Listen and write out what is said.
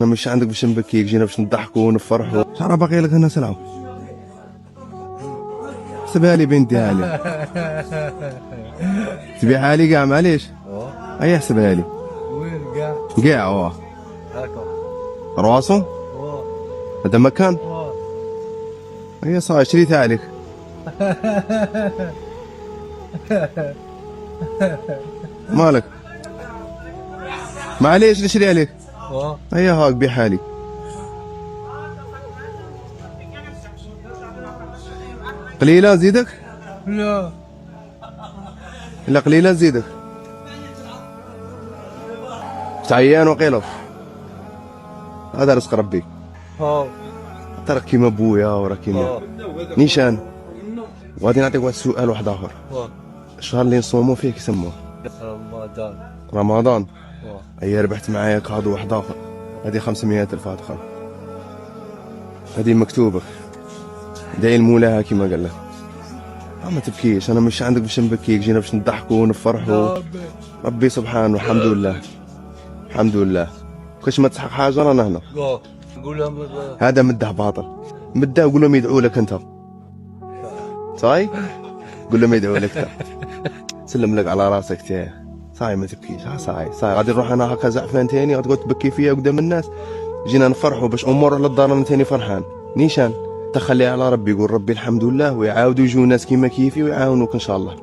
انا مش عندك باش نبكيك، جينا باش نضحكوا ونفرحوا. شحال باقي لك هنا سلعه؟ حسبها لي بنتي هاني. تبيعها لي كاع معليش. اي حسبها لي. وين كاع؟ كاع واه. هاكا. رواسو؟ هذا مكان؟ هي صاي شريتها عليك. مالك؟ معليش نشري عليك. هيا هاك بيعها لي. قليلة نزيدك؟ لا لا قليلة نزيدك. تعيان وقيلو. هذا رزق ربي. ترى كيما بويا ورا كيما نيشان. وغادي نعطيك واحد السؤال واحد اخر. الشهر اللي نصوموا فيه كيسموه؟ رمضان. رمضان. هيا ربحت معايا كادو واحد اخر. هذه 500 الف هادخل. هذه مكتوبة. دعي المولاها كيما قال لك. ما تبكيش، انا مش عندك باش نبكيك، جينا باش نضحكوا ونفرحوا. ربي سبحانه الحمد لله. الحمد لله. كاش ما تسحق حاجه رانا هنا. قول لهم هذا مده باطل. مده وقول لهم يدعوا لك انت. صاي؟ قول لهم يدعوا لك. سلم لك على راسك تاعي. صاي ما تبكيش، صاي غادي نروح انا هكا زعفان تاني غتقعد تبكي فيا قدام الناس. جينا نفرحوا باش امور على الدار انا تاني فرحان. نيشان تخليها على ربي، يقول ربي الحمد لله ويعاودوا يجوا ناس كيما كيفي ويعاونوك ان شاء الله.